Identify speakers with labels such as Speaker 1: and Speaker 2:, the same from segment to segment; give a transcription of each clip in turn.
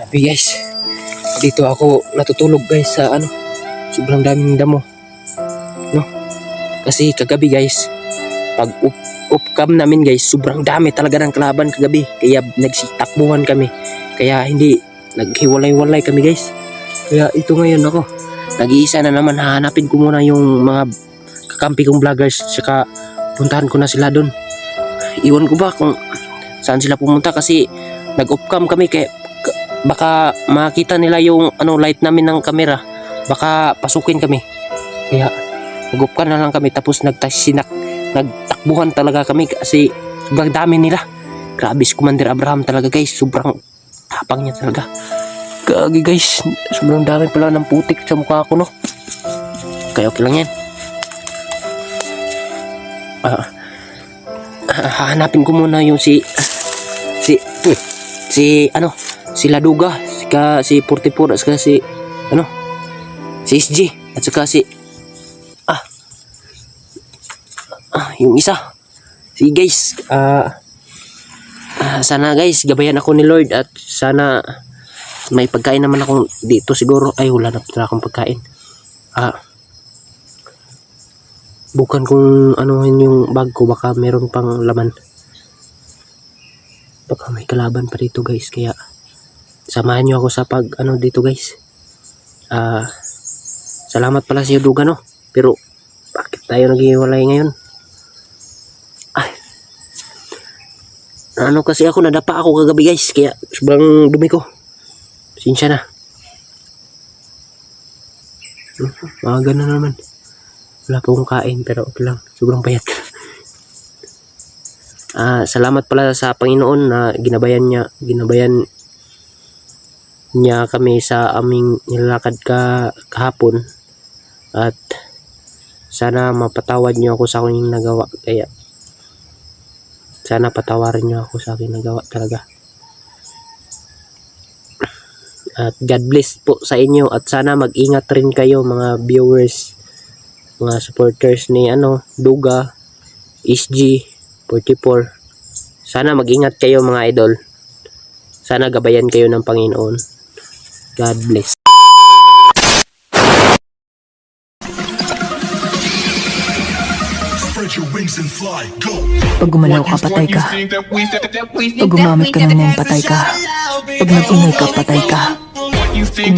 Speaker 1: Grabe guys. Dito ako natutulog guys sa ano. Sobrang daming damo. No? Kasi kagabi guys, pag up-cam namin guys, sobrang dami talaga ng kalaban kagabi. Kaya nagsitakbuhan kami. Kaya hindi naghiwalay-walay kami guys. Kaya ito ngayon ako. Nag-iisa na naman, hahanapin ko muna yung mga kakampi kong vloggers. Saka puntahan ko na sila doon. Iwan ko ba kung saan sila pumunta kasi nag-off-cam kami kaya baka makita nila yung light namin ng camera, baka pasukin kami. Kaya nag-off-cam na lang kami tapos nagtakbuhan talaga kami kasi sobrang dami nila. Grabe si Commander Abraham talaga guys, sobrang tapang niya talaga. Gagi guys, sobrang dami pala ng putik sa mukha ko no. Kaya okay lang yan. Hahanapin ko muna yung si Laduga, si 44 at saka si SG at saka si yung isa. Si guys, sana guys gabayan ako ni Lord at sana may pagkain naman akong dito siguro. Ay wala na pala akong pagkain. Bukan kung anuhin yung bag ko, baka meron pang laman. Baka may kalaban pa dito guys, kaya samahan nyo ako sa pag dito guys. Salamat pala sa Duga no. Pero bakit tayo naghiwalay ngayon? Kasi ako nadapa ako kagabi guys, kaya sobrang dumi ko. Sinsya na. Maaga na naman. Wala pa akong kain pero okay lang. Sobrang payat. Salamat pala sa Panginoon na ginabayan niya kami sa aming nilalakad kahapon. At sana mapatawad niyo ako sa aking nagawa. Kaya sana patawarin niyo ako sa aking nagawa talaga. At God bless po sa inyo at sana mag-ingat rin kayo mga viewers, mga supporters ni Duga, SG 44. Sana mag-ingat kayo mga idol. Sana gabayan kayo ng Panginoon. God bless.
Speaker 2: Pag gumalaw ka, patay ka. Pag gumamit ka ng name, patay ka. Pag nag-ingay ka, patay ka. Kung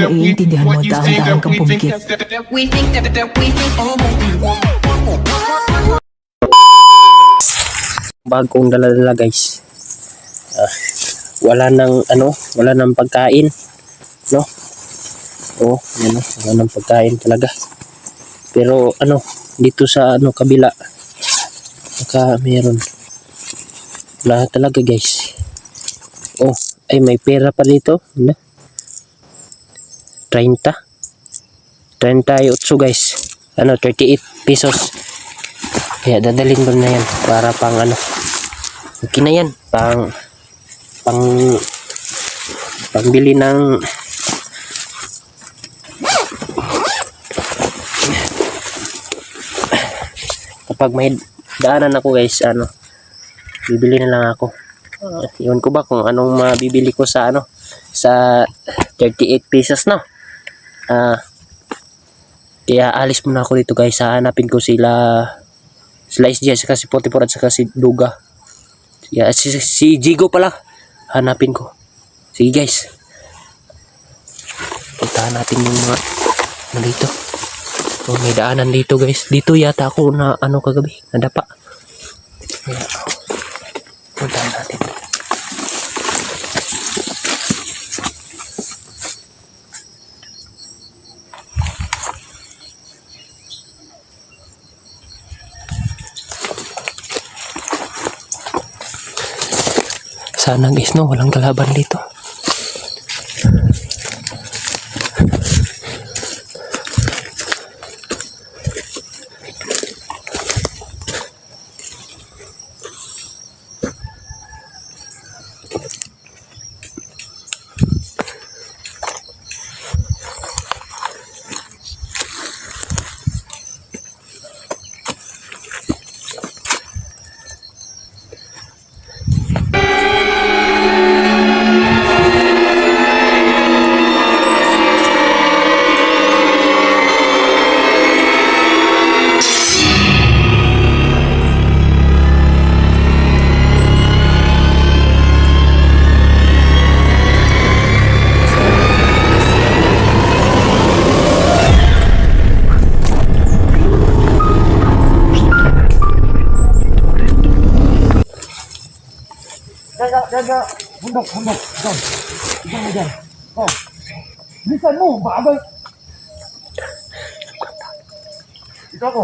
Speaker 2: naiintindihan mo, dahan-dahan kang pumikit.
Speaker 1: Bagong dala-dala guys. Wala nang pagkain, no? Wala nang pagkain talaga. Pero dito sa kabila baka meron. Wala talaga guys. Ay may pera pa dito. 38 guys. 38 pesos. Kaya dadalhin ko na yan para pang okay na yan. Pangbili ng kapag may daanan ako guys, bibili na lang ako. Iwan ko ba kung anong mabibili ko sa sa 38 pesos no. Kaya alis muna ako dito guys. Hanapin ko sila SG at saka si 44 at saka si Duga. Si Jigo pala hanapin ko. Sige guys, puntahan natin yung mga dito. May daanan dito guys. Dito yata ako na kagabi nadapa. Puntahan natin. Sana guys walang kalaban dito.
Speaker 3: Jaga. Bundok. Diyan. Diyan mo dyan. Oh. Bilisan mo. Bagay. Dito ako.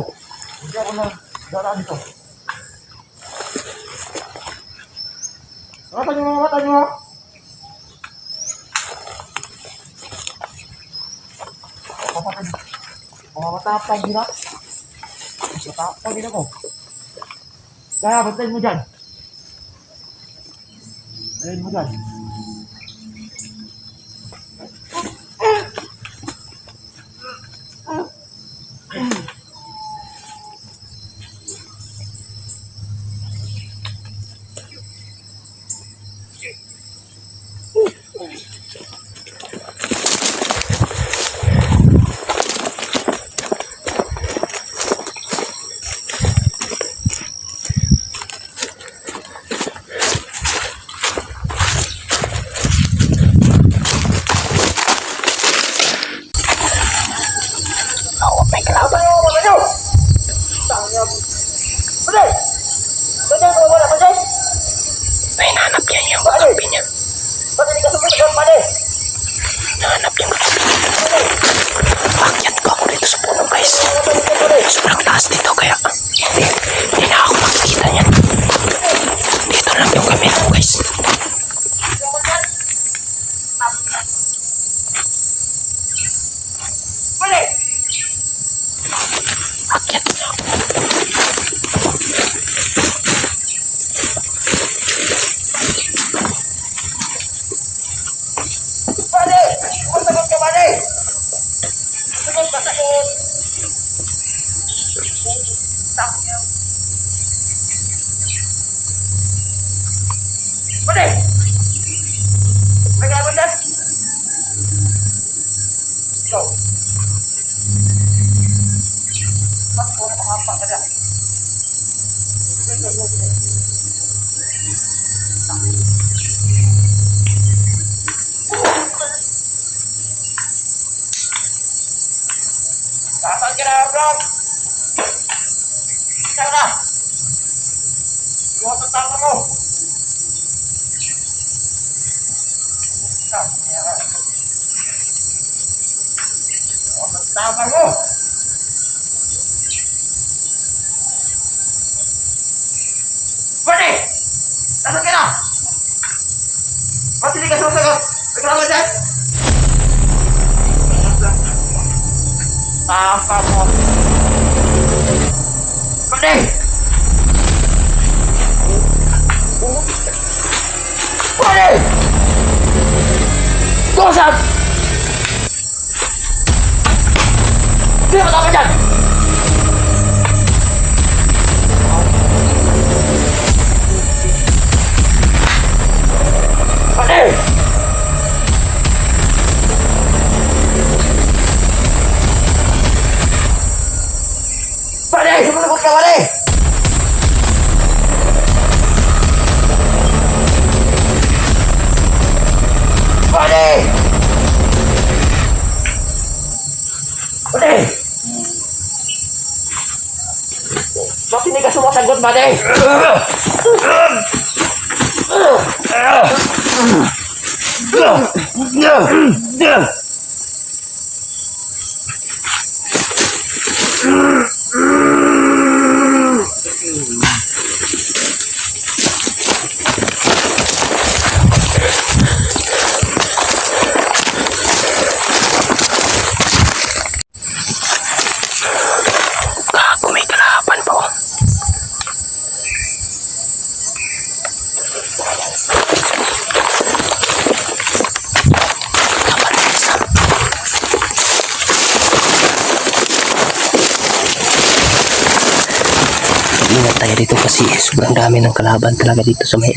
Speaker 3: Hindi ako na daraan dito. Mata nyo. Matapang din ako. Matapang din ako. Kaya, bantayin mo dyan. Bantayin mo dyan.
Speaker 1: May kalaban. May nanap niya yung kakampi niya. Nanap yung kakampi niya. Pakyat ko ako dito sa puno guys. Sobrang taas dito kaya hindi na ako makikita niyan. Dito lang yung camera ko guys. Pakyat niya ako. Saan ka na, bro? Saan na? Buhat ang tama mo. Buhat ang tama mo. Pwede! Saan ka na? Ba't hindi ka susagot? Nagkakaroon dyan? Tama mo. Pwede! Pwede! Kusap! Sino ka tama dyan? Pwede! Pwede! Sumunod ka, pwede! Pwede! Pwede! Ba't hindi ka sumasagot, pwede? Gago, may kalaban pa oh. Ingat tayo dito kasi sobrang dami ng kalaban talaga dito sa may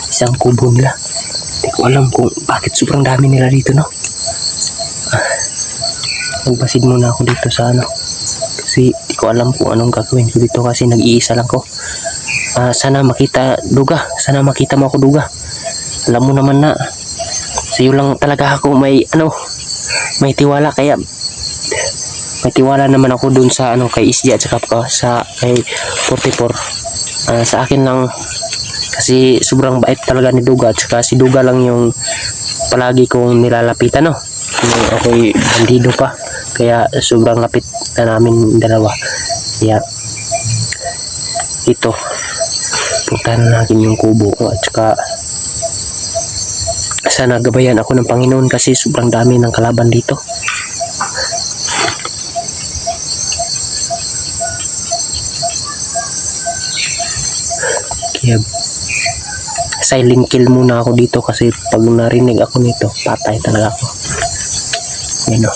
Speaker 1: isang kubo nila. Hindi ko alam kung bakit sobrang dami nila dito, no? Magbasid muna ako dito sa kasi di ko alam kung anong gagawin ko dito kasi nag-iisa lang ko. Sana makita mo ako, Duga. Alam mo naman na sa'yo lang talaga ako may tiwala, kaya may tiwala naman ako dun sa kay Isya at saka sa kay 44. Sa akin lang Kasi sobrang bait talaga ni Duga at saka si Duga lang yung palagi kong nilalapitan, no. Nung ako'y bandido pa. Kaya sobrang lapit na namin dalawa. Kaya ito, puntahan na natin yung kubo ko at saka sana gabayan ako ng Panginoon kasi sobrang dami ng kalaban dito. Kaya silent kill muna ako dito kasi pag narinig ako nito, patay talaga ako. Yan o.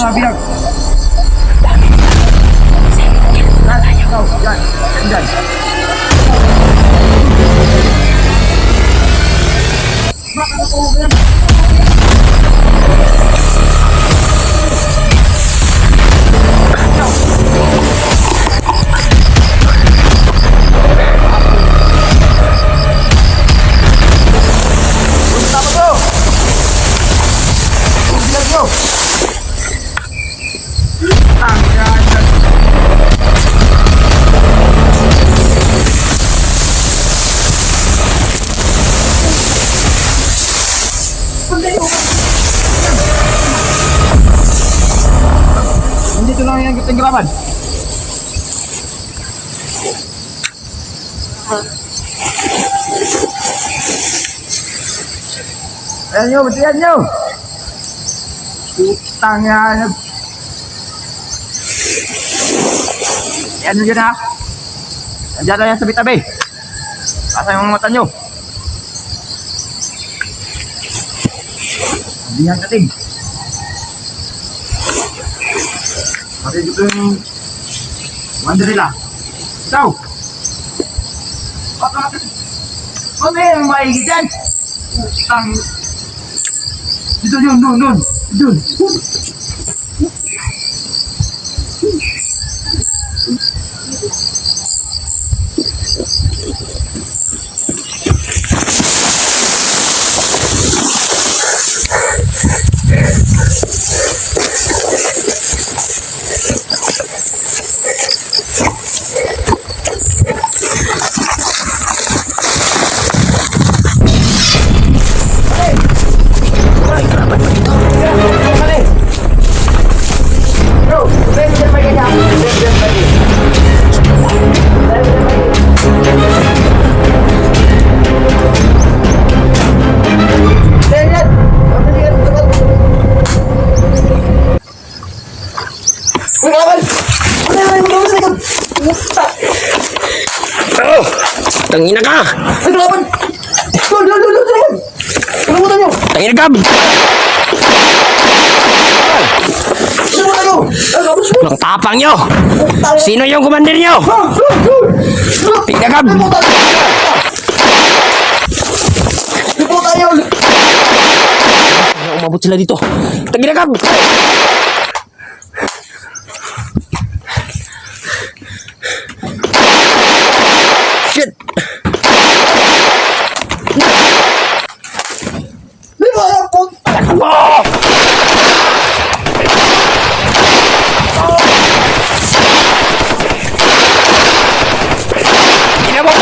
Speaker 3: Mga bilang. Yan. Nandito lang yung tinggiraman. Ayan nyo, batihan nyo. Putang yan. Ayan nyo dyan ha. Nandiyan na yan sa tabi. Pasa yung mata nyo. Hindi yan kating. Kasi dito yung Mandarila. Ikaw! Ano yung maigi dyan? Putang... Dito yun, doon.
Speaker 1: Oh! Tangina ka!
Speaker 3: Ay, kalaban! Doon! Kalabutan nyo!
Speaker 1: Tangina ka!
Speaker 3: Kalabutan nyo!
Speaker 1: Ang tapang nyo! Sino yung commander nyo? Tingnan ka!
Speaker 3: Kalabutan nyo!
Speaker 1: Umabot sila dito. Tangina ka! Shit!
Speaker 3: Di ba yan po?
Speaker 1: Oh! Tingnan mo!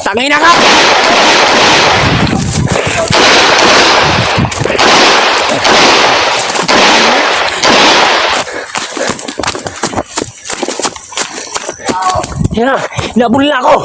Speaker 1: Tangina ka! Yan na, nabul na ako.